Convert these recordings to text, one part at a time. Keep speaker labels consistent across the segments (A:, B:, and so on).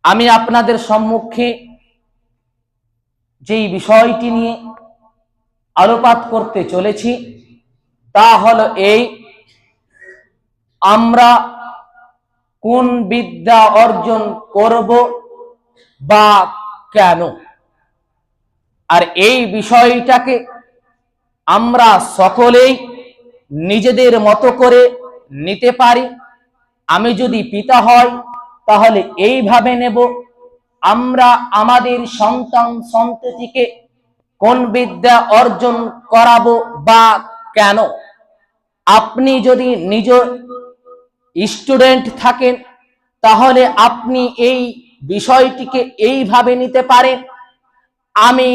A: আমি আপনাদের সম্মুখে যেই বিষয়টি নিয়ে আলোকপাত করতে চলেছি তা হলো এই, আমরা কোন বিদ্যা অর্জন করব বা কেন। আর এই বিষয়টাকে আমরা সকলেই নিজেদের মতো করে নিতে পারি। আমি যদি পিতা হই তাহলে এইভাবে নেব, আমরা আমাদের সন্তান সন্ততিকে কোন বিদ্যা অর্জন করাবো বা কেন। আপনি যদি নিজ স্টুডেন্ট থাকেন তাহলে আপনি এই বিষয়টিকে এইভাবে নিতে পারেন, আমি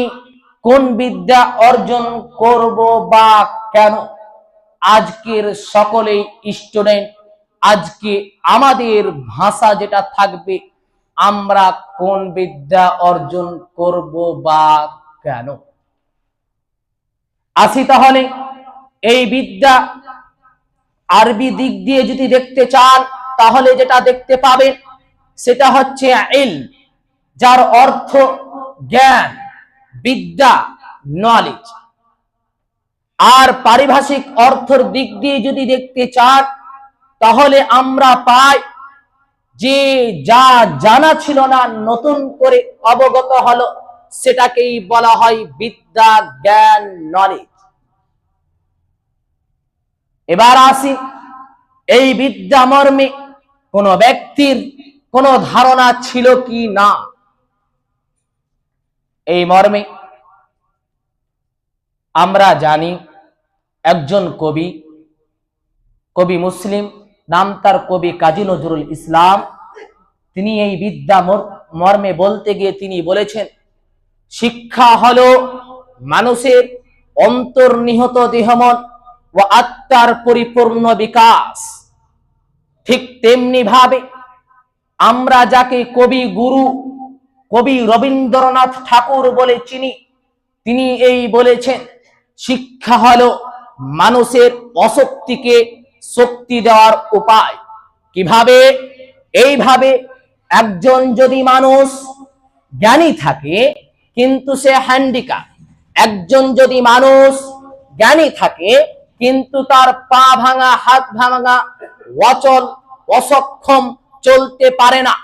A: কোন বিদ্যা অর্জন করব বা কেন। আজকের সকলেই স্টুডেন্ট, আজকে আমাদের ভাষা যেটা থাকবে, আমরা কোন বিদ্যা অর্জন করব বা কেন। আসি তাহলে এই বিদ্যা আরবি দিক দিয়ে যদি দেখতে চান তাহলে যেটা দেখতে পাবেন সেটা হচ্ছে ইলম, যার অর্থ জ্ঞান, বিদ্যা, নলেজ। আর পারিভাষিক অর্থের দিক দিয়ে যদি দেখতে চান তাহলে আমরা পাই যে যা জানা ছিল না নতুন করে অবগত হলো, সেটাকেই বলা হয় বিদ্যা, জ্ঞান, নলেজ। এবার আসি এই বিদ্যা মর্মে কোন ব্যক্তির কোন ধারণা ছিল কি না। এই মর্মে আমরা জানি একজন কবি মুসলিম, নাম তার কবি কাজী নজরুল ইসলাম, তিনি এই বিদ্যা মর্মে বলতে গিয়ে তিনি বলেছেন, শিক্ষা হলো মানুষের অন্তর্নিহিত দেহমন ও আত্মার পরিপূর্ণ বিকাশ। ঠিক তেমনি ভাবে আমরা যাকে কবি গুরু কবি রবীন্দ্রনাথ ঠাকুর বলে চিনি, তিনি এই বলেছেন, শিক্ষা হলো মানুষের অশক্তিকে শক্তি দেওয়ার উপায়। কিভাবে? এইভাবে একজন যদি মানুষ জ্ঞানী থাকে কিন্তু সে হ্যান্ডিক্যাপ, একজন যদি মানুষ জ্ঞানী থাকে কিন্তু তার পা ভাঙা, হাত ভাঙা, অচল, অসক্ষম, চলতে পারে না,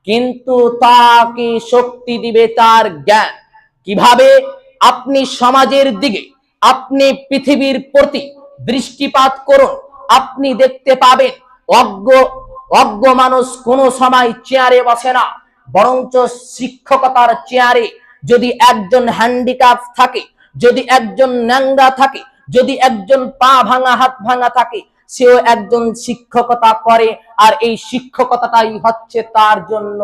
A: কিন্তু তাকে শক্তি দিবে তার জ্ঞান। কিভাবে? আপনি সমাজের দিকে, আপনি পৃথিবীর প্রতি দৃষ্টিপাত করুন, আপনি দেখতে পাবেন অজ্ঞ মানুষ কোনো সময় চেয়ারে বসে না, বরঞ্চ শিক্ষকতার চেয়ারে যদি একজন হ্যান্ডিক্যাপ থাকে, যদি একজন ন্যাংরা থাকে, যদি একজন পা ভাঙা, হাত ভাঙা থাকে, সেও একজন শিক্ষকতা করে। আর এই শিক্ষকতাটাই হচ্ছে তার জন্য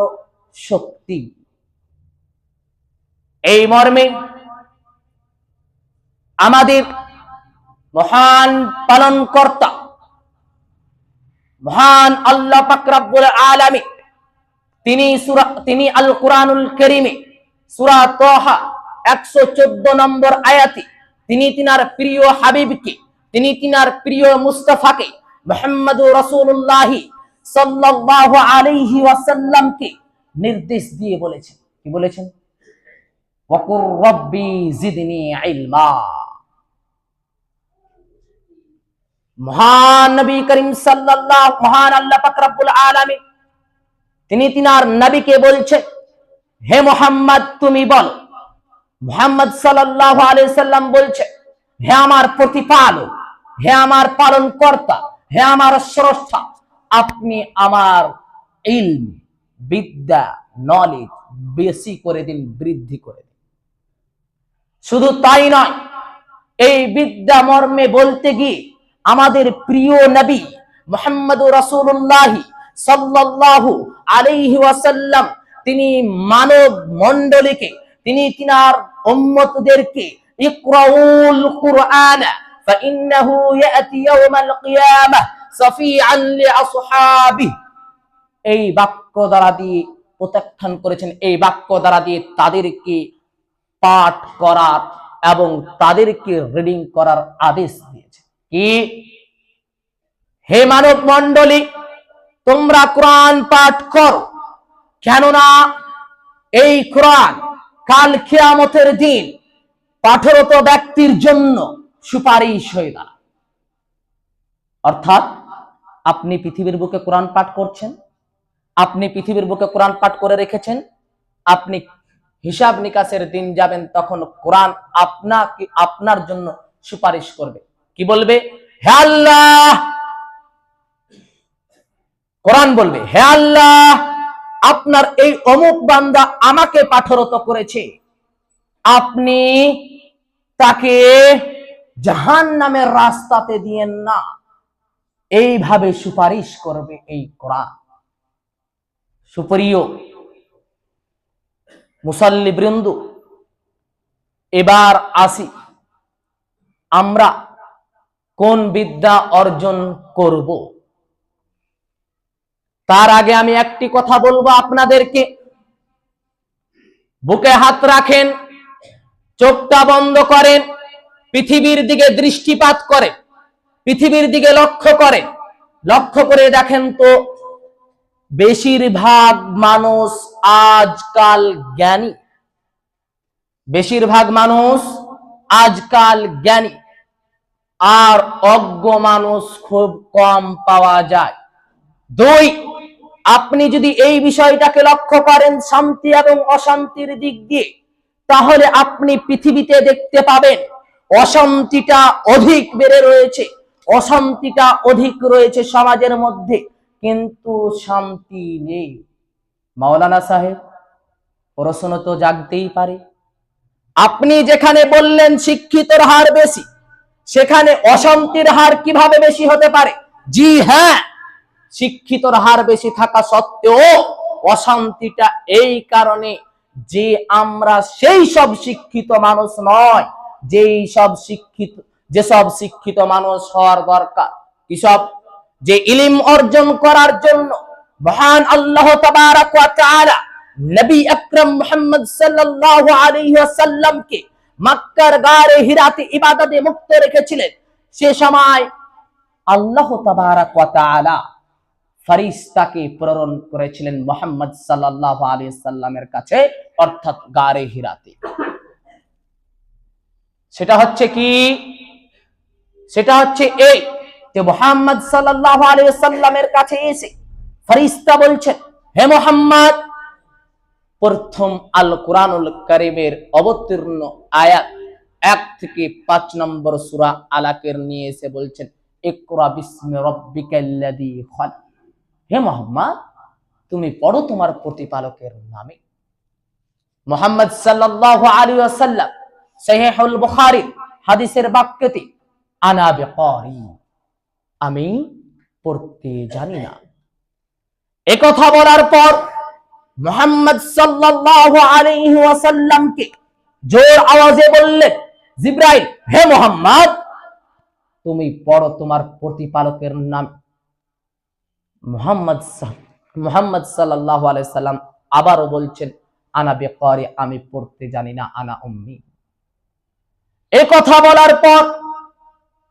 A: শক্তি। এই মর্মে আমাদের মহান পালনকর্তা, মহান আল্লাহ পাক রব্বুল আলামিন, তিনি আল কুরআনুল কারীমে সূরা তাহা 114 নম্বর আয়াতে তিনি তিনার প্রিয় হাবিবকে, তিনি তিনার প্রিয় মুস্তাফাকে মুহাম্মদুর রাসূলুল্লাহ সাল্লাল্লাহু আলাইহি ওয়াসাল্লামকে নির্দেশ দিয়ে বলেছেন, কি বলেছেন? ওয়াকুর রব্বি জিদনি ইলমা। মহান নবী করিম সাল্লাল্লাহু, মহান আল্লাহ পাক রব্বুল আলামিন তিনি তিনার নবীকে বলছেন, হে মুহাম্মদ তুমি বলো। মুহাম্মদ সাল্লাল্লাহু আলাইহি সাল্লাম বলছে, হে আমার প্রতিপালক, হে আমার পালন কর্তা, হে আমার স্রষ্টা, আপনি আমার ইলম, বিদ্যা, নলেজ বেশি করে দিন, বৃদ্ধি করে দিন। শুধু তাই নয়, এই বিদ্যা মর্মে বলতে গিয়ে আমাদের প্রিয় নবী মুহাম্মদুর রাসূলুল্লাহ সাল্লাল্লাহু আলাইহি ওয়াসাল্লাম তিনি মানব মণ্ডলীকে, তিনি তিনার উম্মতদেরকে ইকরাউল কুরআন ফাইন্নাহু ইয়াতি ইয়াউমাল কিয়ামাহ সাফিআন লিআসহাবিহি, এই বাক্য দ্বারা দিয়ে প্রত্যাখ্যান করেছেন। এই বাক্য দ্বারা দিয়ে তাদেরকে পাঠ করার এবং তাদেরকে রিডিং করার আদেশ দিয়েছে। কি? হে মানব মণ্ডলী, তোমরা কোরআন পাঠ করো, কেননা এই কোরআন কাল কিয়ামতের দিন পাঠরত ব্যক্তির জন্য সুপারিশ হয়ে দাঁড়ায়। অর্থাৎ আপনি পৃথিবীর বুকে কোরআন পাঠ করছেন, আপনি পৃথিবীর বুকে কোরআন পাঠ করে রেখেছেন, আপনি হিসাব নিকাশের দিন যাবেন, তখন কোরআন আপনার জন্য সুপারিশ করবে। কি বলবে? হে আল্লাহ, কোরআন বলবে, হে আল্লাহ, আপনার এই অমুক বান্দা আমাকে পাঠরত করেছে, আপনি তাকে জাহান্নামের রাস্তাতে দিয়েন না। এইভাবে সুপারিশ করবে এই কোরআন। সুপ্রিয় মুসাল্লি বৃন্দ, এবার আসি আমরা কোন বিদ্যা অর্জন করব। তার আগে আমি একটি কথা বলবো আপনাদেরকে। বুকে হাত রাখেন, চোখটা বন্ধ করেন, পৃথিবীর দিকে দৃষ্টিপাত করে, পৃথিবীর দিকে লক্ষ্য করে দেখেন তো বেশিরভাগ মানুষ আজকাল জ্ঞানী, বেশিরভাগ মানুষ আজকাল জ্ঞানী, আর অজ্ঞ মানুষ খুব কম পাওয়া যায়। দুই, আপনি যদি এই বিষয়টাকে লক্ষ্য করেন শান্তি এবং অশান্তির দিক দিয়ে, তাহলে আপনি পৃথিবীতে দেখতে পাবেন অশান্তিটা অধিক বেড়ে রয়েছে, অশান্তিটা অধিক রয়েছে সমাজের মধ্যে, কিন্তু শান্তি নেই। মাওলানা সাহেব, প্রশ্ন তো জাগতেই পারে, আপনি যেখানে বললেন শিক্ষিতর হার বেশি, সেখানে অশান্তির হার কিভাবে বেশি হতে পারে? জি হ্যাঁ, শিক্ষিতর হার বেশি থাকা সত্ত্বেও অশান্তিটা এই কারণে যে আমরা সেই সব শিক্ষিত মানুষ নয়, যেসব শিক্ষিত মানুষ হওয়ার দরকার। কিসব? যে ইলম অর্জন করার জন্য মহান আল্লাহ তাবারক ওয়া তাআলা নবী আকরাম মুহাম্মদ সাল্লাল্লাহু আলাইহি ওয়াসাল্লামকে মক্কার গারে হিরাতে ইবাদতে মুক্ত রেখেছিলেন। সে সময় আল্লাহ তাবারক ওয়া তাআলা ফেরেশতাকে প্রেরণ করেছিলেন মুহাম্মদ সাল্লাল্লাহু আলাইহি ওয়াসাল্লামের কাছে, অর্থাৎ গারে হিরাতে। সেটা হচ্ছে কি? সেটা হচ্ছে এই যে মুহাম্মদ সাল্লাল্লাহু আলাইহি ওয়াসাল্লামের কাছে এসে ফেরেশতা বলছেন, হে মুহাম্মদ, প্রথম আল কোরআনুল কারীমের অবতীর্ণ আয়াত 1 থেকে 5 নম্বর সূরা আলাকের নিয়ে এসে বলছেন, ইকরা বিসমি রাব্বিকাল্লাযী খালাক। হে মুহাম্মদ, তুমি পড়ো তোমার প্রতিপালকের নামে। মুহাম্মদ সাল্লাল্লাহু আলাইহি ওয়াসাল্লাম সহিহুল বুখারী হাদিসের বাক্যতে আনা বিকারি, আমি পড়তে জানি না, একথা বলার পর মুহাম্মদ সাল্লাল্লাহু আলাইহি ওয়াসাল্লামকে জোর আওয়াজে বললেন, জিবরাইল, হে মুহাম্মদ, তুমি পড়ো তোমার প্রতিপালকের নাম। মুহাম্মদ সাল্লাল্লাহু আলাইহি সাল্লাম আবারও বলছেন, আনা বিকারি, আমি পড়তে জানি না, আনা উম্মি। এই কথা বলার পর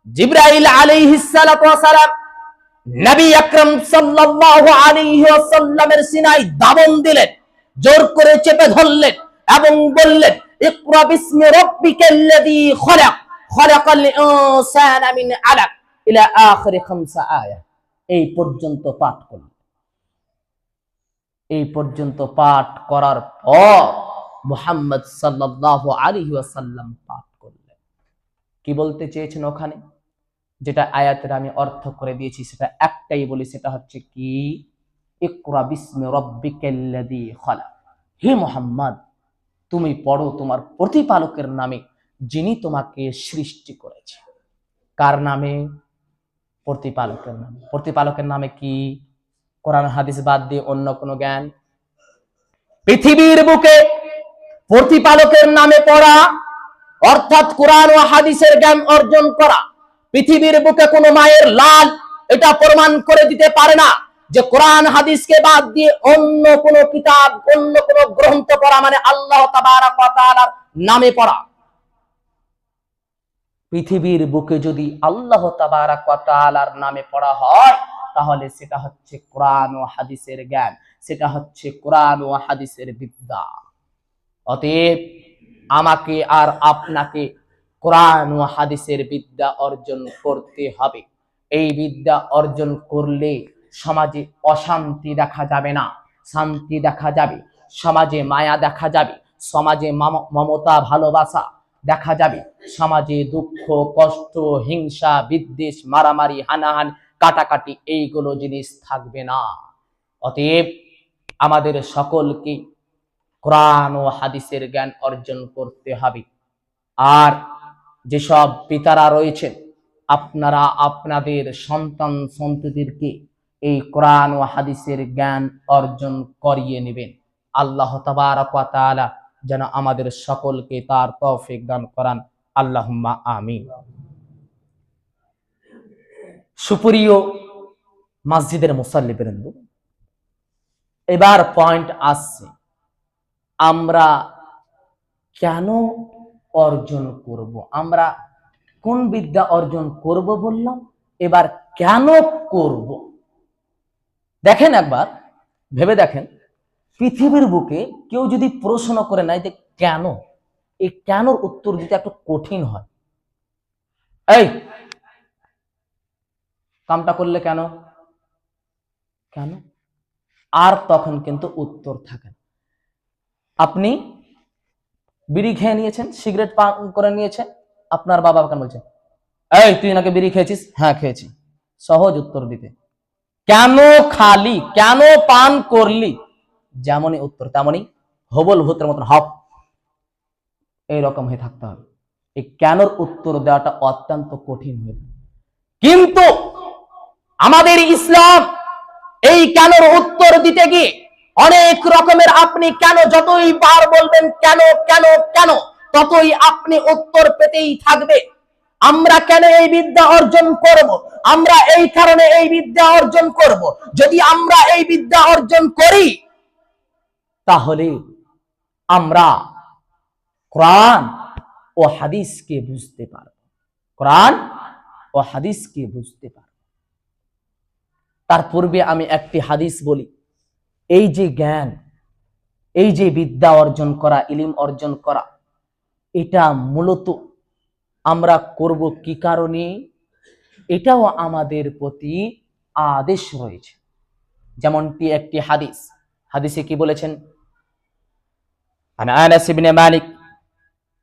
A: জিবরাইল আলাইহিস সালাতু ওয়াস সালাম নবী আকরাম সাল্লাল্লাহু আলাইহি ওয়াসাল্লামের সিনায় দাবন দিলেন, জোর করে চেপে ধরলেন এবং বললেন, ইকরা বিসমি রাব্বিকাল্লাযী খালাক, খালাকাল ইনসানা মিন আলাক, ইলা আখির 5 আয়াত। এই পর্যন্ত পাঠ করলেন। এই পর্যন্ত পাঠ করার পর মুহাম্মদ সাল্লাল্লাহু আলাইহি ওয়াসাল্লাম পাঠ করলেন। কি বলতে চেয়েছেন ওখানে? যেটা আয়াতের আমি অর্থ করে দিয়েছি সেটা একটাই বলি, সেটা হচ্ছে কি, ইকরা বিসমি রাব্বিকাল্লাযী খালাক। হে মুহাম্মদ, তুমি পড়ো তোমার প্রতিপালকের নামে, যিনি তোমাকে সৃষ্টি করেছে। কার নামে? প্রতিপালকের নামে। প্রতিপালকের নামে কি? কোরআন হাদিস বাদ দিয়ে অন্য কোনো জ্ঞান? পৃথিবীর বুকে প্রতিপালকের নামে পড়া অর্থাৎ কোরআন ও হাদিসের জ্ঞান অর্জন করা, পৃথিবীর বুকে কোনো মায়ের লাল এটা প্রমাণ করে দিতে পারে না যে কোরআন হাদিসকে বাদ দিয়ে অন্য কোনো কিতাব, অন্য কোনো গ্রন্থ পড়া মানে আল্লাহ তাবারক ওয়া তাআলার নামে পড়া। পৃথিবীর বুকে যদি আল্লাহ তাবারক ওয়া তাআলার নামে পড়া হয়, তাহলে সেটা হচ্ছে কোরআন ও হাদিসের জ্ঞান। সেটা হচ্ছে কোরআন ও হাদিসের বিদ্যা। অতএব আমাকে আর আপনাকে কোরআন ও হাদিসের বিদ্যা অর্জন করতে হবে। এই বিদ্যা অর্জন করলে সমাজে অশান্তি দেখা যাবে না, শান্তি দেখা যাবে, সমাজে মায়া দেখা যাবে, সমাজে মমতা ভালোবাসা দেখা যাবে, সমাজে দুঃখ কষ্ট হিংসা বিদ্বেষ মারামারি হানাহানি কাটাকাটি এইগুলো জিনিস থাকবে না। অতএব আমাদের সকলকে কোরআন ও হাদিসের জ্ঞান অর্জন করতে হবে। আর যেসব পিতারা রয়েছেন, আপনারা আপনাদের সন্তান সন্ততিদেরকে এই কোরআন ও হাদিসের জ্ঞান অর্জন করিয়ে নেবেন। আল্লাহ তাবারক ওয়া তাআলা যেন আমাদের সকলকে তার তৌফিক দান করান। আল্লাহুম্মা আমিন। সুপ্রিয় মসজিদের মুসাল্লিবৃন্দ, এবার পয়েন্ট আসছে, আমরা কেন অর্জন করব, আমরা কোন বিদ্যা অর্জন করব বললাম, এবার কেন করব। দেখেন, একবার ভেবে দেখেন, পৃথিবীর বুকে কেউ যদি প্রশ্ন করে নেয় যে কেন, এই কেনর উত্তর দিতে একটু কঠিন হয়। এই কামটা করলে কেন, কেন, আর তখন কিন্তু উত্তর থাকে না। আপনি বিড়ি খেয়ে নিয়েছেন, সিগারেট পান করে নিয়েছেন, আপনার বাবা কেন বলছেন, এই তুই নাকি বিড়ি খেয়েছিস? হ্যাঁ খেয়েছি। সহজ উত্তর দিতে, কেন খালি, কেন পান করলি, যেমনই উত্তর তেমনই হবল ভূতের মতন হপ এইরকম হয়ে থাকতে হবে। এই কেনর উত্তর দেওয়াটা অত্যন্ত কঠিন হয়ে থাকে। কিন্তু আমাদের ইসলাম এই কেনর উত্তর দিতে গিয়ে অনেক রকমের, আপনি কেন যতই বার বলবেন কেন কেন কেন, ততই আপনি উত্তর পেতেই থাকবে। আমরা কেন এই বিদ্যা অর্জন করব, আমরা এই কারণে এই বিদ্যা অর্জন করব। যদি আমরা এই বিদ্যা অর্জন করি তাহলে আমরা কোরআন ও হাদিসকে বুঝতে পারব, কোরআন ও হাদিসকে বুঝতে পারব। তার পূর্বে আমি একটি হাদিস বলি। এই যে জ্ঞান, এই যে বিদ্যা অর্জন করা, ইলম অর্জন করা, এটা মূলত আমরা করব কি কারণে, এটাও আমাদের প্রতি আদেশ রয়েছে। যেমনটি একটি হাদিস, হাদিসে কি বলেছেন, আন আনাস ইবনে মালিক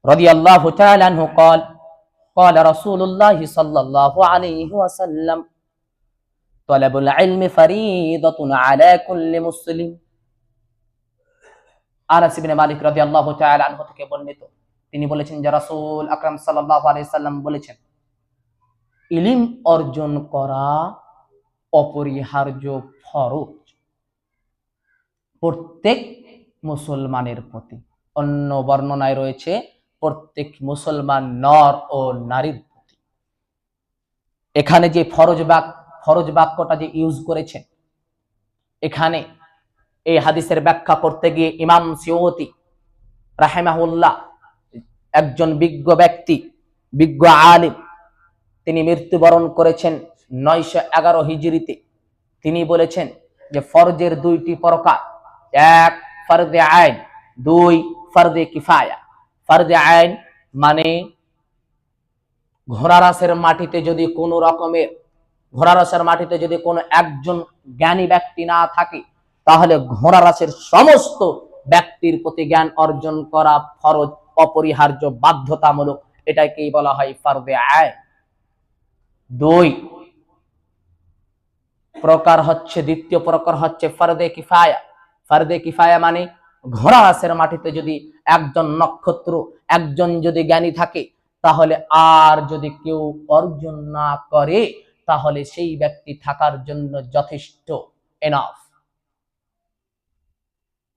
A: রাদিয়াল্লাহু তাআলা আনহু قال قال رسول الله صلى الله عليه وسلم طلب العلم فريضة على كل مسلم। আনাস ইবনে মালিক রাদিয়াল্লাহু তাআলা আনহু থেকে বর্ণিত, তিনি বলেছেন যে রাসূল আকরাম সাল্লাল্লাহু আলাইহি সাল্লাম বলেছেন, ইলম অর্জন করা অপরিহার্য ফরজ প্রত্যেক মুসলমানের প্রতি। অন্য বর্ণনায় রয়েছে প্রত্যেক মুসলমান নর ও নারীর প্রতি। এখানে যে ফরজ বাক্যটা যে ইউজ করেছেন, এখানে এই হাদিসের ব্যাখ্যা করতে গিয়ে ইমাম সিয়ুতি রাহিমাহুল্লাহ, একজন বিজ্ঞ ব্যক্তি, বিজ্ঞ আলিম, তিনি মৃত্যুবরণ করেছেন 911 হিজরিতে। তিনি বলেছেন যে ফরজের দুইটি প্রকার, এক ফরজে আইন, দুই ফরজে কিফায়া। ফরজে আইন মানে ঘোড়ারসের মাটিতে যদি কোনো রকমের, ঘোড়ারসের মাটিতে যদি কোনো একজন জ্ঞানী ব্যক্তি না থাকে, তাহলে ঘোড়ারসের সমস্ত ব্যক্তির প্রতি জ্ঞান অর্জন করা ফরজ, অপরিহার্য, বাধ্যতামূলক। এটাকেই বলা হয় ফরজে আইন। দুই প্রকার হচ্ছে, দ্বিতীয় প্রকার হচ্ছে ফরজে কিফায়া। ফরজে কিফায়া মানে ঘোড়ারসের মাটিতে যদি একজন নক্ষত্র, একজন যদি জ্ঞানী থাকে, তাহলে আর যদি কেউ অর্জন না করে, তাহলে সেই ব্যক্তি থাকার জন্য যথেষ্ট, এনাফ।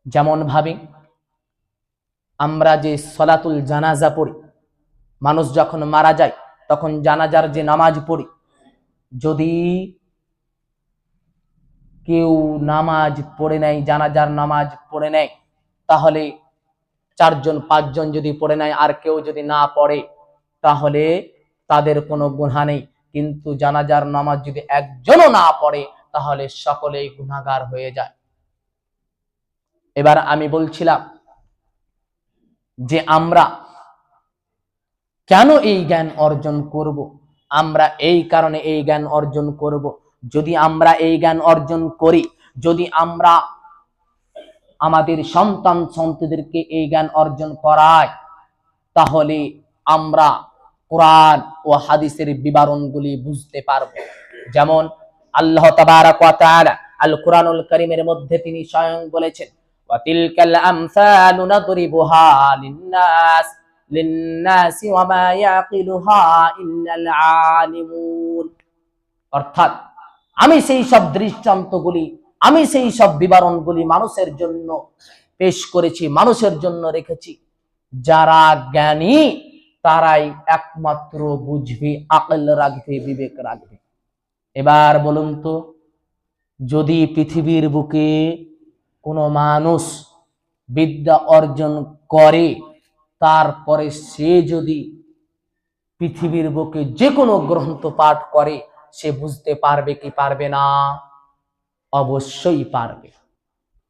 A: যেমন ভাবে আমরা যে সলাতুল জানাজা পড়ি, মানুষ যখন মারা যায় তখন জানাজার যে নামাজ পড়ি, যদি কেউ নামাজ পড়ে নেয়, জানাজার নামাজ পড়ে নেয়, তাহলে 4 জন 5 জন যদি পড়ে নেয়, আর কেউ যদি না পড়ে, তাহলে তাদের কোনো গুনাহ নেই। কিন্তু জানাজার নামাজ যদি একজনও না পড়ে, তাহলে সকলেই গুনাহগার হয়ে যায়। এবার আমি বলছিলাম যে আমরা কেন এই জ্ঞান অর্জন করব? আমরা এই কারণে এই জ্ঞান অর্জন করব, যদি আমরা এই জ্ঞান অর্জন করি, যদি আমরা আমাদের সন্তান সন্ততিদেরকে এই জ্ঞান অর্জন করাই, তাহলে আমরা কোরআন ও হাদিসের বিবরণগুলি বুঝতে পারব। যেমন আল্লাহ তাবারাক ওয়া তাআলা আল কুরআনুল কারীমের মধ্যে তিনি স্বয়ং বলেছেন, ওয়া তিলকাল আমসালু নাদরিবুহা লিন্নাসি ওয়া মা ইয়াকিলুহা ইল্লাল আলিমুন। অর্থাৎ আমি সেই সব দৃষ্টান্তগুলি, আমি সেই সব বিবরণগুলি মানুষের জন্য পেশ করেছি, মানুষের জন্য রেখেছি, যারা জ্ঞানী তারাই একমাত্র বুঝবে, আকল রাখবে, বিবেক রাখবে। এবার বলুন তো, যদি পৃথিবীর বুকে কোনো মানুষ বিদ্যা অর্জন করে, তারপরে সে যদি পৃথিবীর বুকে যে কোনো গ্রন্থ পাঠ করে, সে বুঝতে পারবে কি পারবে না? অবশ্যই পারবে।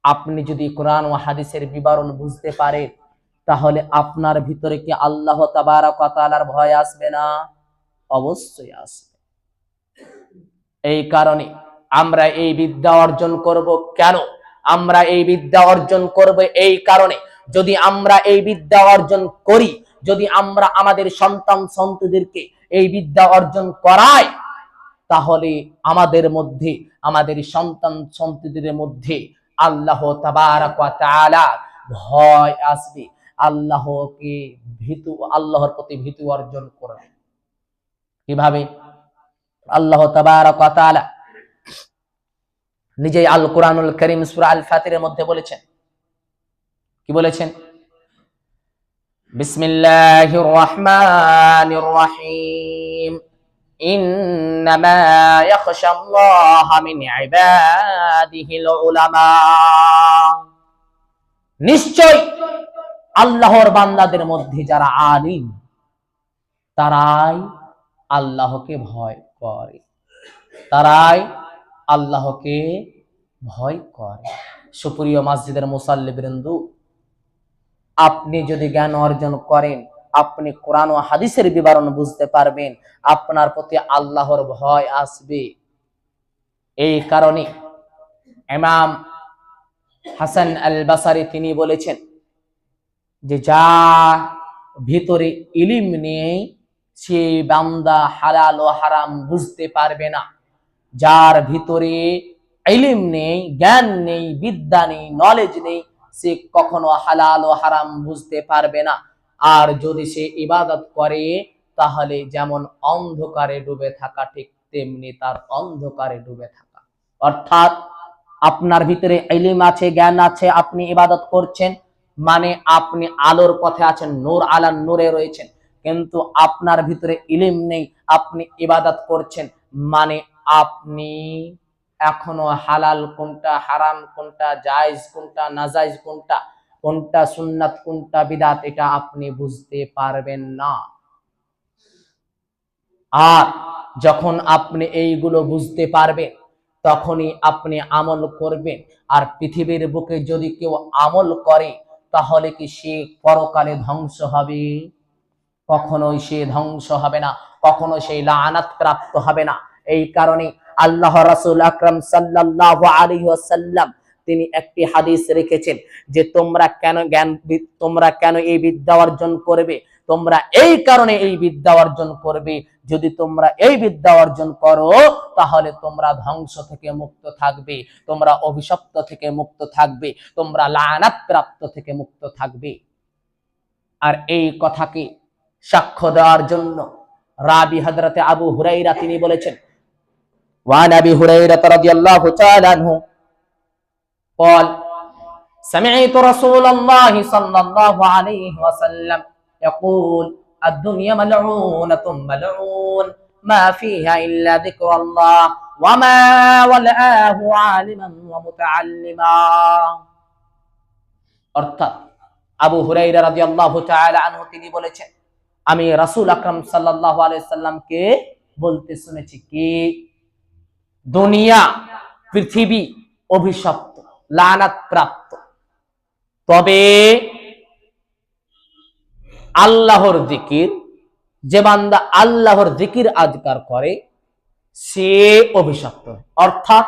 A: আপনি যদি কোরআন ও হাদিসের বিবরণ বুঝতে পারেন, তাহলে আপনার ভিতরে কি আল্লাহ তাবারাক ওয়া তাআলার ভয় আসবে না? অবশ্যই আসবে। এই কারণে আমরা এই বিদ্যা অর্জন করব। কেন আমরা এই বিদ্যা অর্জন করব? এই কারণে, যদি আমরা এই বিদ্যা অর্জন করি, যদি আমরা আমাদের সন্তান সন্ততিদেরকে এই বিদ্যা অর্জন করাই, তাহলে আমাদের মধ্যে, আমাদের সন্তান সন্ততিদের মধ্যে আল্লাহ তাবারাক ওয়া তাআলা ভয় আসবে, আল্লাহকে ভীতু, আল্লাহর প্রতি ভীতু অর্জন করবে। কিভাবে? আল্লাহ তাবারাক ওয়া তাআলা নিজেই আল কুরআনুল কারীম সূরা আল ফাতিরের মধ্যে বলেছেন, কি বলেছেন? বিসমিল্লাহির রহমানির রহিম, ইন্নামা ইয়াখশাল্লাহা মিন ইবাদিহিল উলামা। নিশ্চয় আল্লাহর বান্দাদের মধ্যে যারা আলিম, তারাই আল্লাহকে ভয় করে, তারাই আল্লাহকে ভয় করে। সুপ্রিয় মসজিদের মুসাল্লিবৃন্দ, আপনি যদি জ্ঞান অর্জন করেন, আপনি কোরআন ও হাদিসের বিবরণ বুঝতে পারবেন, আপনার প্রতি আল্লাহর ভয় আসবে। এই কারণে ইমাম হাসান আল বাসারি তিনি বলেছেন যে যা ভিতরে ইলম নেই, সে বান্দা হালাল ও হারাম বুঝতে পারবে না। যার ভিতরে ইলম নেই, জ্ঞান নেই, বিদ্যা নেই, নলেজ নেই, সে কখনো হালাল ও হারাম বুঝতে পারবে না। আর যদি সে ইবাদত করে, তাহলে যেমন অন্ধকারে ডুবে থাকা, ঠিক তেমনি তার অন্ধকারে ডুবে থাকা। অর্থাৎ আপনার ভিতরে ইলম আছে, জ্ঞান আছে, আপনি ইবাদত করছেন, মানে আপনি আলোর পথে আছেন, নূর আলা নূরে রয়েছেন। কিন্তু আপনার ভিতরে ইলম নেই, আপনি ইবাদত করছেন, মানে আপনি এখনো হালাল কোনটা, হারাম কোনটা, জায়েজ কোনটা, নাজায়েজ কোনটা, কোনটা সুন্নাত কোনটা বিদআত, এটা আপনি বুঝতে পারবেন না। আর যখন আপনি এইগুলো বুঝতে পারবেন, তখনই আপনি আমল করবেন। আর পৃথিবীর বুকে যদি কেউ আমল করে, তাহলে কি সে পরকালে ধ্বংস হবে? কখনোই সে ধ্বংস হবে না, কখনো সেই লাআনাত প্রাপ্ত হবে না। এই কারণে আল্লাহ রাসূল আকরাম সাল্লাল্লাহু আলাইহি ওয়াসাল্লাম তিনি একটি হাদিস রেখেছেন যে তোমরা কেন এই বিদ্যা অর্জন করবে? তোমরা এই কারণে এই বিদ্যা অর্জন করবে, যদি তোমরা এই বিদ্যা অর্জন করো, তাহলে তোমরা ধ্বংস থেকে মুক্ত থাকবে, তোমরা অভিশপ্ত থেকে মুক্ত থাকবে, তোমরা লাআনাত প্রাপ্ত থেকে মুক্ত থাকবে। আর এই কথাকে সাক্ষ্য দেওয়ার জন্য রাবি হযরতে আবু হুরায়রা তিনি বলেছেন, ওয়ান আবি হুরায়রা রাদিয়াল্লাহু তাআলা আনহু قال سمعت رسول الله صلى الله عليه وسلم يقول الدنيا ملعونة ملعون ما فيها إلا ذكر الله وما ولآه عالما ومتعلما। অর্থাৎ আবু হুরায়রা রাদিয়াল্লাহু তাআলা আনহু তিনি বলেছেন, আমি রাসূল আকরাম সাল্লাল্লাহু আলাইহি সাল্লামকে বলতে শুনেছি কি দুনিয়া, পৃথিবী অভিশপ্ত, লানাত প্রাপ্ত। তবে আল্লাহর জিকির, যে বান্দা আল্লাহর জিকির আজকার করে সে অভিশপ্ত। অর্থাৎ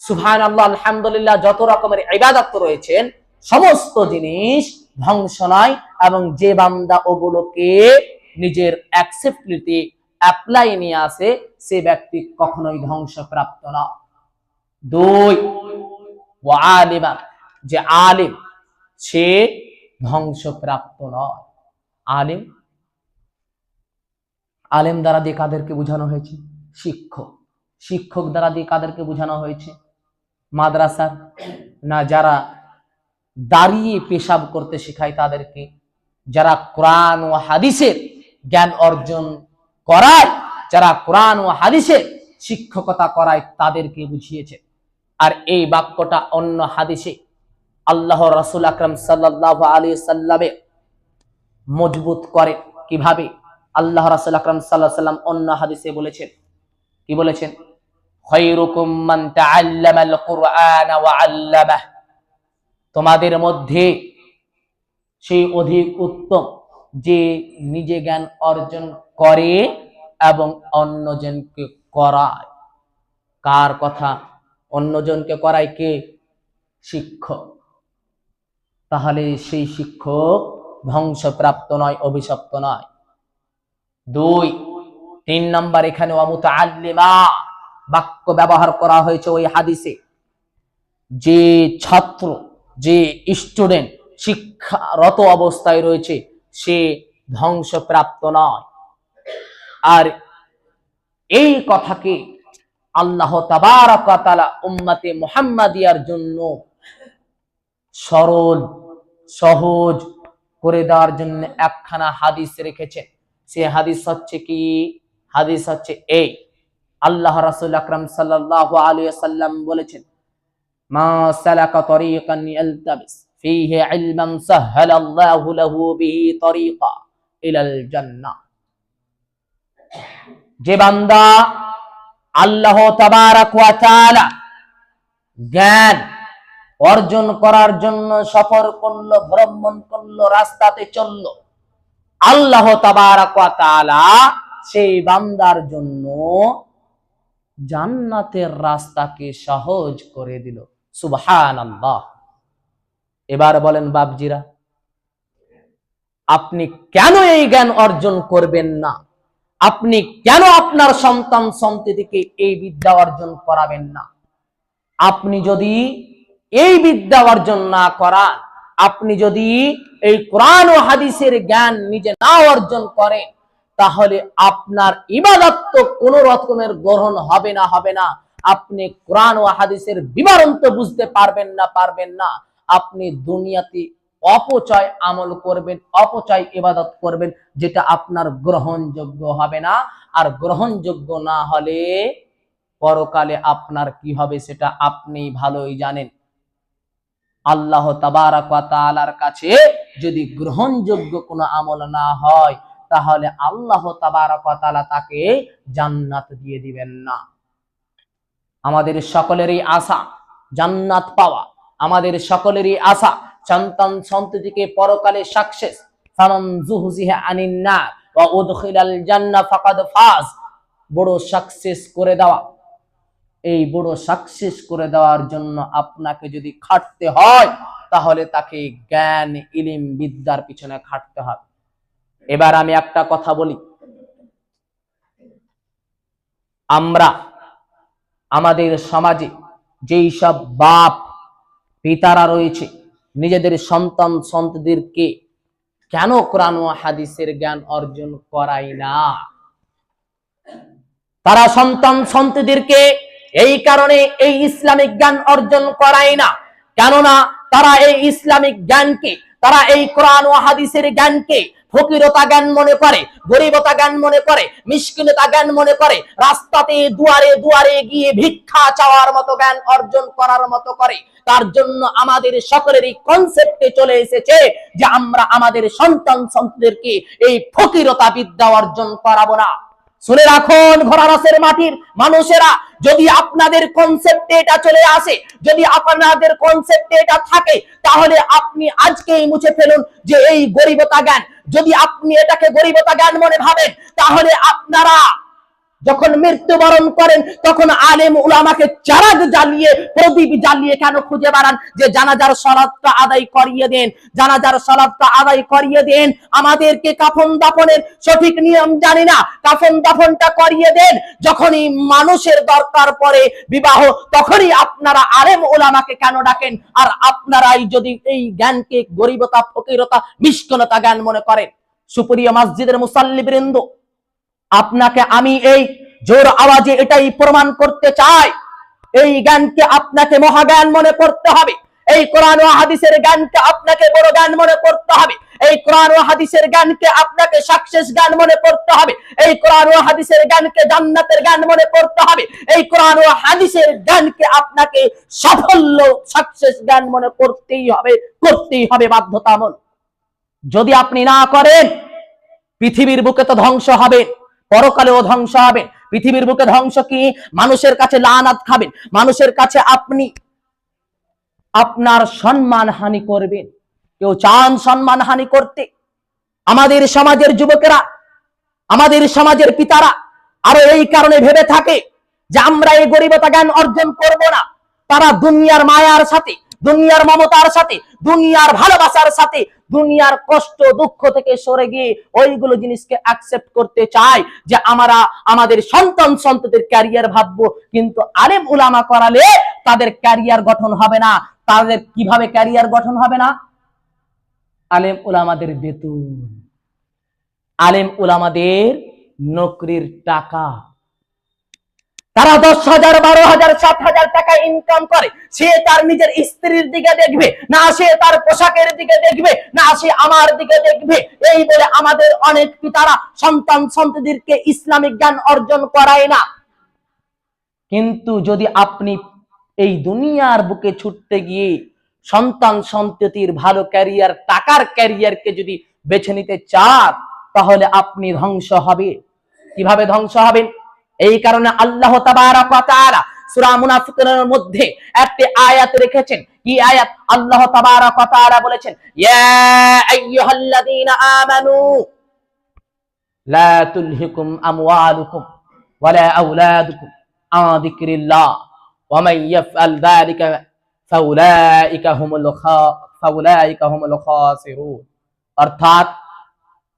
A: সুবহানাল্লাহ, আলহামদুলিল্লাহ, যত রকমের ইবাদত রয়েছেন সমস্ত জিনিস ধ্বংস নয়, এবং যে বান্দা ওগুলোকে নিজের অ্যাকসেপ্টলিটি অ্যাপ্লাই নিয়ে আসে সে ব্যক্তি কখনোই ধ্বংসপ্রাপ্ত না। দুই, ওয়া আলিমা, যে আলিম সে ধ্বংসপ্রাপ্ত নয়। আলিম, আলেম দ্বারা দিয়ে কাদেরকে বোঝানো হয়েছে? শিক্ষক। শিক্ষক দ্বারা দিয়ে কাদেরকে বোঝানো হয়েছে? মাদ্রাসার না যারা দাঁড়িয়ে পেশাব করতে শেখায় তাদেরকে, যারা কোরআন ও হাদিসের জ্ঞান অর্জন করায়, যারা কোরআন ও হাদিসের শিক্ষকতা করায় তাদেরকে বুঝিয়েছে। আর এই বাক্যটা অন্য হাদিসে আল্লাহ রাসূল আকরাম সাল্লাল্লাহু আলাইহি সাল্লামে মজবুত করে। কিভাবে? আল্লাহ রাসূল আকরাম সাল্লাল্লাহু আলাইহি সাল্লাম অন্য হাদিসে বলেছেন, কি বলেছেন? খায়রুকুম মান তাআল্লামাল কুরআন ওয়া আল্লামাহ, তোমাদের মধ্যে সেই অধিক উত্তম যে নিজে জ্ঞান অর্জন করে এবং অন্যজনকে করায়। কার কথা? অন্যজনকে করায় কে? শিক্ষক। তাহলে সেই শিক্ষক ধ্বংসপ্রাপ্ত নয়, অভিশপ্ত নয়। দুই, তিন নম্বর, এখানে ওয়া মুতাআল্লিমা বাক্য ব্যবহার করা হয়েছে ওই হাদিসে। যে ছাত্র, যে স্টুডেন্ট শিক্ষারত অবস্থায় রয়েছে সে ধ্বংসপ্রাপ্ত নয়। আর এই কথাকে আল্লাহ তাবারক ওয়া তাআলা উম্মতে মুহাম্মাদিয়ার জন্য সরল সহজ করে দেওয়ার জন্য একখানা হাদিস রেখেছেন। সে হাদিস হচ্ছে কি? হাদিস হচ্ছে এই, আল্লাহ রাসূল আকরাম সাল্লাল্লাহু আলাইহি ওয়াসাল্লাম বলেছেন, মা সালাকা তরিকান ইয়ালতাবিস ফীহি ইলমান সাহহালাল্লাহু লাহু বিহি তরিকা ইলাল জান্নাহ। যে বান্দা আল্লাহ তাবারক ওয়া তাআলা জ্ঞান অর্জন করার জন্য সফর করলো, ভ্রমণ করলো, রাস্তাতে চললো, আল্লাহ তাবারক ওয়া তাআলা সেই বান্দার জন্য জান্নাতের রাস্তাকে সহজ করে দিল। সুবহানাল্লাহ। এবার বলেন বাপজিরা, আপনি কেন এই জ্ঞান অর্জন করবেন না? আপনি কেন আপনার সন্তান সন্ততিকে এই বিদ্যা অর্জন করাবেন না? আপনি যদি এই বিদ্যা অর্জন না করান, আপনি যদি এই কোরআন ও হাদিসের জ্ঞান নিজে না অর্জন করেন, তাহলে আপনার ইবাদত তো কোন রকমের গ্রহণ হবে না। আপনি কোরআন ও হাদিসের বিবরণ তো বুঝতে পারবেন না। আপনি দুনিয়াতে অপচয় আমল করবেন, অপচয় ইবাদত করবেন, যেটা আপনার গ্রহণযোগ্য হবে না। আর গ্রহণযোগ্য না হলে পরকালে আপনার কি হবে সেটা আপনি ভালোই জানেন। আল্লাহ তাবারক ওয়া তাআলার কাছে যদি গ্রহণযোগ্য কোনো আমল না হয়, তাহলে আল্লাহ তাবারক ওয়া তাআলা তাকে জান্নাত দিয়ে দিবেন না। আমাদের সকলেরই আশা জান্নাত পাওয়া, আমাদের সকলেরই আশা সন্তান সন্ততিকে পরকালে সাকসেস। ফামান যুহজিহা আনিন নার ওয়া উদখিলাল জান্নাহ ফাকাদ ফাজ, বড় সাকসেস করে দেওয়া। এই বড় সাকসেস করে দেওয়ার জন্য আপনাকে যদি খাটতে হয়, তাহলে তাকে জ্ঞান, ইলম, বিদ্যার পিছনে খাটতে হবে। এবার আমি একটা কথা বলি, আমরা আমাদের সমাজে যেই সব বাপ পিতারা রয়েছে নিজেদের সন্তান সন্ততিদেরকে কেন কোরআন ও হাদিসের জ্ঞান অর্জন করায় না? তারা সন্তান সন্ততিদেরকে এই কারণে এই ইসলামিক জ্ঞান অর্জন করায় না, কেননা তারা এই ইসলামিক জ্ঞানকে, তারা এই কোরআন ও হাদিসের জ্ঞানকে ফকিরতা জ্ঞান মনে করে, গরিবতা জ্ঞান মনে করে, মিসকিনতা জ্ঞান মনে করে, রাস্তাতে দুয়ারে দুয়ারে গিয়ে ভিক্ষা চাওয়ার মতো জ্ঞান অর্জন করার মতো করে। তার জন্য আমাদের সকলেরই কনসেপ্টে চলে এসেছে যে আমরা আমাদের সন্তান সন্ততিদেরকে এই ফকিরতা বিদ্যা অর্জন করাবো না। শুনে রাখুন ঘোড়ারসের মাটির মানুষেরা, যদি আপনাদের কনসেপ্টে এটা চলে আসে, যদি আপনাদের কনসেপ্টে এটা থাকে, তাহলে আপনি আজকেই মুছে ফেলুন যে এই গরিবতা জ্ঞান। যদি আপনি এটাকে গরিবতা জ্ঞান মনে ভাবেন, তাহলে আপনারা যখন মৃত্যুবরণ করেন তখন আলেম উলামাকে চারাগ জ্বালিয়ে, প্রদীপ জ্বালিয়ে কেন খুঁজে বেড়ান যে জানাজার সালাতটা আদায় করিয়ে দেন, জানাজার সালাতটা আদায় করিয়ে দেন, আমাদেরকে কাফন দাফনের সঠিক নিয়ম জানি না, কাফন দাফনটা করিয়ে দেন। যখনই মানুষের দরকার পড়ে বিবাহ, তখনই আপনারা আলেম উলামাকে কেন ডাকেন? আর আপনারাই যদি এই জ্ঞানকে গরিবতা, ফকিরতা, মিষ্কনতা জ্ঞান মনে করেন। সুপ্রিয় মসজিদের মুসাল্লিবৃন্দ, আপনাকে আমি এই জোর আওয়াজে এটাই প্রমাণ করতে চাই, এই জ্ঞানকে আপনাকে মহাজ্ঞান মনে করতে হবে। এই কোরআন ও হাদিসের জ্ঞানকে আপনাকে বড় জ্ঞান মনে করতে হবে। এই কোরআন ও হাদিসের জ্ঞানকে আপনাকে সাকসেস জ্ঞান মনে করতে হবে। এই কোরআন ও হাদিসের জ্ঞানকে জান্নাতের জ্ঞান মনে করতে হবে। এই কোরআন ও হাদিসের জ্ঞানকে আপনাকে সাফল্য, সাকসেস জ্ঞান মনে করতেই হবে বাধ্যতামূলক। যদি আপনি না করেন, পৃথিবীর বুকে তো ধ্বংস হবে, পরকালেও ধ্বংস হবে। পৃথিবীর বুকে ধ্বংস কি? মানুষের কাছে লানাত খাবেন, মানুষের কাছে আপনি আপনার সম্মান হানি করবেন। কেউ চান সম্মান হানি করতে? আমাদের সমাজের যুবকেরা, আমাদের সমাজের পিতারা আরো এই কারণে ভেবে থাকে যে আমরা এই গরিবতা জ্ঞান অর্জন করব না। তারা দুনিয়ার মায়ার সাথে, দুনিয়ার মমতার সাথে, দুনিয়ার ভালোবাসার সাথে, দুনিয়ার কষ্ট দুঃখ থেকে সরে গিয়ে ওইগুলো জিনিসকে অ্যাকসেপ্ট করতে চায় যে আমরা আমাদের সন্তান সন্ততির ক্যারিয়ার ভাববো। কিন্তু আলেম উলামা করালে তাদের ক্যারিয়ার গঠন হবে না। তাদের কিভাবে ক্যারিয়ার গঠন হবে না? আলেম উলামাদের বেতন, আলেম উলামাদের নকরির টাকা, তারা 10,000, 12,000, 7,000 টাকা ইনকাম করে। সে তার নিজের স্ত্রীর দিকে দেখবে না, সে তার পোশাকের দিকে দেখবে না, সে আমার দিকে দেখবে। এই বলে আমাদের অনেক পিতারা সন্তান সন্ততিদেরকে ইসলামিক জ্ঞান অর্জন করায় না। কিন্তু যদি আপনি এই দুনিয়ার বুকে ছুটতে গিয়ে সন্তান সন্ততির ভালো ক্যারিয়ার, টাকার ক্যারিয়ারকে যদি বেছে নিতে চান, তাহলে আপনি ধ্বংস হবে। কিভাবে ধ্বংস হবেন? এই কারণে আল্লাহ তাবারাক ওয়া তাআলা সূরা মুনাফিকুনের মধ্যে একটি আয়াত রেখেছেন। কি আয়াত? আল্লাহ তাবারাক ওয়া তাআলা বলেছেন, ইয়া আইয়ুহাল্লাযীনা আমানু লা তুলহিকুম আমওয়ালুকুম ওয়ালা আওলাদুকুম আন যিকরিল্লাহ ওয়া মান ইয়াফআল যালিকা ফাউলাইকা হুমুল খাসিরুন। অর্থাৎ,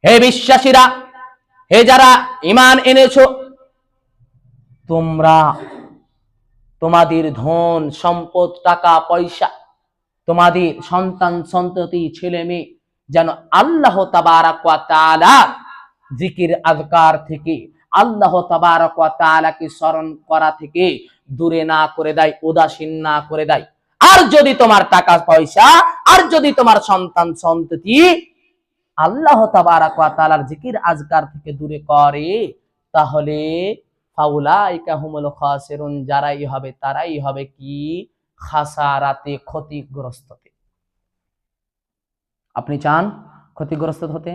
A: হে বিশ্বাসীরা, হে যারা ঈমান এনেছো, তোমরা তোমাদের ধন সম্পদ, টাকা পয়সা, তোমাদের সন্তান সন্ততি, ছেলে মেয়ে যেন আল্লাহ তাবারাক ওয়া তাআলা জিকির আযকার থেকে, আল্লাহ তাবারাক ওয়া তাআলাকে স্মরণ করা থেকে দূরে না করে দেয়, উদাসীন না করে দেয়। আর যদি তোমার টাকা পয়সা, আর যদি তোমার সন্তান সন্ততি আল্লাহ তাবারাক ওয়া তাআলার জিকির আযকার থেকে দূরে করে, তাহলে ফাউলাইকা হুমুল খাসিরুন, যারাই হবে তারাই হবে কি? খাসারাতে, ক্ষতিগ্রস্ততে। আপনি চান ক্ষতিগ্রস্ত হতে?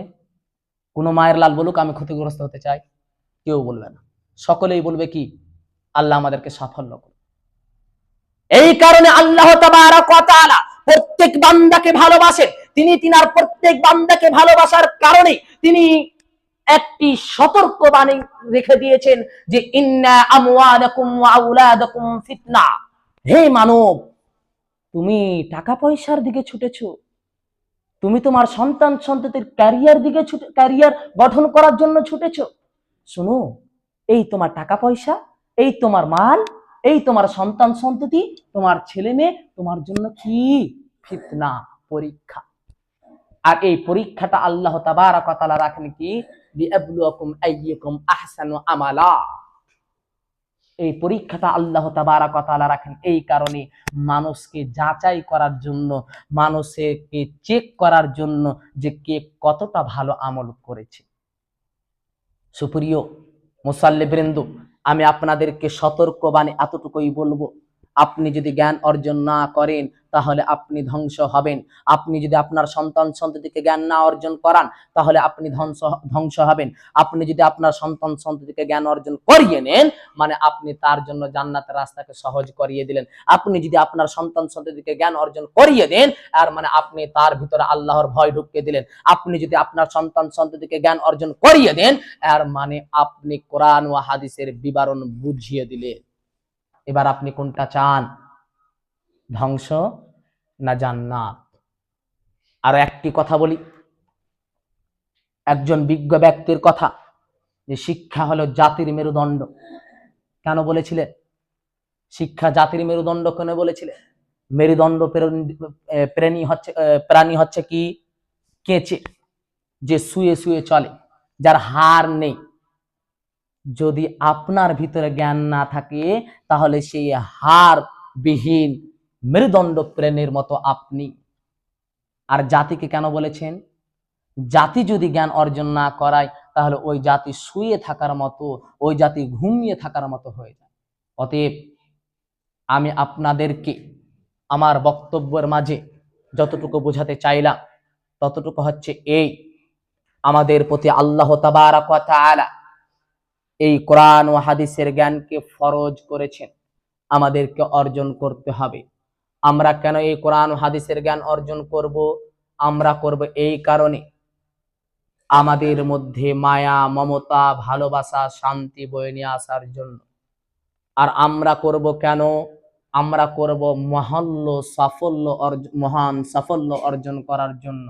A: কোন মায়ের লাল বলুক আমি ক্ষতিগ্রস্ত হতে চাই? কেউ বলবে না। সকলেই বলবে কি? আল্লাহ আমাদেরকে সাফল্য করুন। এই কারণে আল্লাহ তাবারাক ওয়া তাআলা প্রত্যেক বান্দাকে ভালোবাসেন। তিনি তিনার প্রত্যেক বান্দাকে ভালোবাসার কারণে তিনি একটি সতর্কবাণী রেখে দিয়েছেন যে ইন্না আমওয়ালাকুম ওয়া আওলাদাকুম ফিতনা। হে মানব, তুমি টাকা পয়সার দিকে ছুটেছো, তুমি তোমার সন্তান সন্ততির ক্যারিয়ার গঠন করার জন্য ছুটেছো। শুনো, এই তোমার টাকা পয়সা, এই তোমার মাল, এই তোমার সন্তান সন্ততি, তোমার ছেলে মেয়ে তোমার জন্য কি? ফিতনা, পরীক্ষা। আর এই পরীক্ষাটা আল্লাহ তাবারাক ওয়া তাআলা রাখেন কি? লিয়াবলুয়াকুম আইয়ুকুম আহসানু আমালা। এই পরীক্ষাটা আল্লাহ তাবারাক ওয়া তাআলা রাখেন এই কারণে মানুষকে যাচাই করার জন্য, মানুষকে চেক করার জন্য যে কে কতটা ভালো আমল করেছে। সুপ্রিয় মুসাল্লিবৃন্দ, আমি আপনাদেরকে সতর্কবাণী এতটুকুই বলবো, আপনি যদি জ্ঞান অর্জন না করেন তাহলে আপনি ধ্বংস হবেন। আপনি যদি আপনার সন্তান সন্ততিকে জ্ঞান না অর্জন করান তাহলে আপনি ধ্বংস হবেন। আপনি যদি আপনার সন্তান সন্ততিকে জ্ঞান অর্জন করিয়ে নেন মানে আপনি তার জন্য জান্নাতের রাস্তাকে সহজ করিয়ে দিলেন। আপনি যদি আপনার সন্তান সন্ততিকে জ্ঞান অর্জন করিয়ে দেন আর মানে আপনি তার ভিতরে আল্লাহর ভয় ঢুকিয়ে দিলেন। আপনি যদি আপনার সন্তান সন্ততিকে জ্ঞান অর্জন করিয়ে দেন আর মানে আপনি কোরআন ও হাদিসের বিবরণ বুঝিয়ে দিলেন। এবার আপনি কোনটা চান, ধ্বংস না জান্নাত? আর একটি কথা বলি, একজন বিজ্ঞ ব্যক্তির কথা যে শিক্ষা হলো জাতির মেরুদণ্ড। কেন বলেছিলেন শিক্ষা জাতির মেরুদণ্ড? কেন বলেছিলেন? মেরুদণ্ড প্রাণী হচ্ছে কি? কেঁচে, যে শুয়ে শুয়ে চলে, যার হাড় নেই। যদি আপনার ভিতরে জ্ঞান না থাকে তাহলে সেই হাড় বিহীন মেরুদণ্ড প্রাণীর মতো আপনি। আর জাতিকে কেন বলেছেন? জাতি যদি জ্ঞান অর্জন না করায় তাহলে ওই জাতি শুয়ে থাকার মতো, ওই জাতি ঘুমিয়ে থাকার মতো হয়ে যায়। অতএব আমি আপনাদেরকে আমার বক্তব্যের মাঝে যতটুকু বোঝাতে চাইলাম ততটুকু হচ্ছে এই, আমাদের প্রতি আল্লাহ তাবারক ওয়া তাআলা এই কোরআন ও হাদিসের জ্ঞানকে ফরজ করেছেন, আমাদেরকে অর্জন করতে হবে। আমরা কেন এই কোরআন ও হাদিসের জ্ঞান অর্জন করব? আমরা করব এই কারণে আমাদের মধ্যে মায়া, মমতা, ভালোবাসা, শান্তি বয়ে নিয়ে আসার জন্য। আর আমরা করব কেন? আমরা করব মহান সাফল্য অর্জন করার জন্য।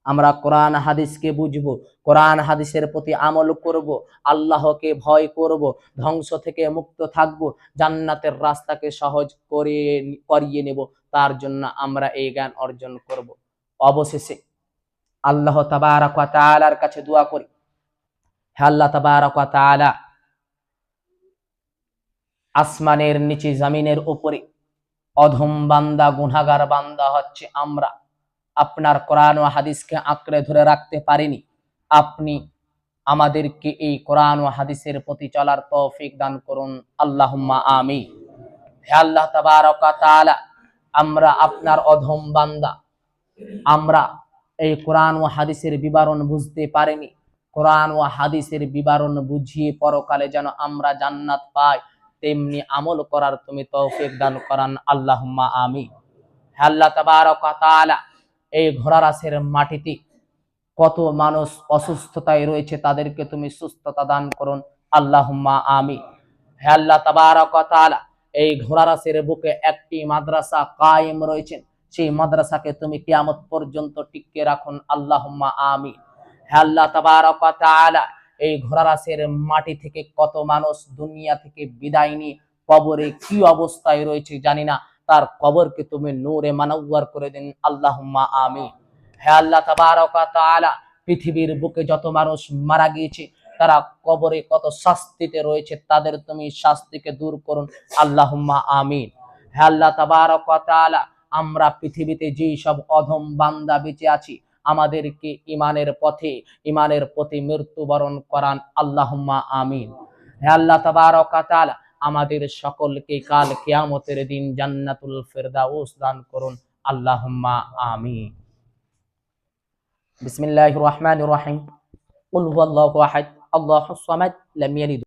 A: আমরা কোরআন হাদিসকে বুঝবো, কোরআন হাদিসের প্রতি আমল করব, আল্লাহকে ভয় করব, ধ্বংস থেকে মুক্ত থাকব, জান্নাতের রাস্তাকে সহজ করিয়ে নেব। তার জন্য আমরা এই জ্ঞান অর্জন করব। অবশেষে আল্লাহ তাবারক ওয়া তাআলার কাছে দোয়া করি, হে আল্লাহ তাবারক ওয়া তাআলা, আসমানের নিচে জমিনের উপরে অধম বান্দা, গুনাহগার বান্দা হচ্ছে আমরা, আপনার কোরআন ও হাদিসকে আঁকড়ে ধরে রাখতে পারিনি। আপনি আমাদেরকে এই কোরআন ও হাদিসের প্রতি চলার তৌফিক দান করুন, আল্লাহুম্মা আমিন। হে আল্লাহ তাবারক ওয়া তাআলা, আমরা আপনার অধম বান্দা, আমরা এই কোরআন ও হাদিসের বিবরণ বুঝতে পারিনি। কোরআন ও হাদিসের বিবরণ বুঝিয়ে পরকালে যেন আমরা জান্নাত পাই তেমনি আমল করার তুমি তৌফিক দান করান, আল্লাহুম্মা আমিন। হে আল্লাহ তাবারক ওয়া তাআলা, এই ঘোড়ারাসের মাটিতে কত মানুষ অসুস্থতায় রয়েছে, তাদেরকে তুমি সুস্থতা দান করুন, আল্লাহুম্মা আমিন। হে আল্লাহ তাবারক ওয়া তাআলা, এই ঘোড়ারাসের বুকে একটি মাদ্রাসা কায়েম রয়েছে, সেই মাদ্রাসাকে তুমি কিয়ামত পর্যন্ত টিকিয়ে রাখুন, আল্লাহুম্মা আমিন। হে আল্লাহ তাবারক ওয়া তাআলা, এই ঘোড়ারাসের মাটি থেকে কত মানুষ দুনিয়া থেকে বিদায় নিয়ে কবরে কি অবস্থায় রয়েছে জানি না, তার কবরকে তুমি নূরে মানওয়ার করে দিন, আল্লাহুম্মা আমিন। হে আল্লাহ তাবারক ওয়া তাআলা, পৃথিবীর বুকে যত মানুষ মারা গিয়েছে তারা কবরে কত শাস্তিতে রয়েছে, তাদের তুমি শাস্তিকে দূর করুন, আল্লাহুম্মা আমিন। হে আল্লাহ তাবারক ওয়া তাআলা, আমরা পৃথিবীতে যেই সব অধম বান্দা বেঁচে আছি আমাদেরকে ইমানের পথে, ইমানের প্রতি মৃত্যুবরণ করান, আল্লাহুম্মা আমিন। হে আল্লাহ তাবারক ওয়া তাআলা, আমাদের সকলকে কাল কিয়ামতের দিন জান্নাতুল ফিরদাউস দান করুন, আল্লাহুম্মা আমিন। বিসমিল্লাহির রহমানির রহিম। কুল হুয়াল্লাহু আহাদ, আল্লাহুস সামাদ, লাম ইয়ালিদ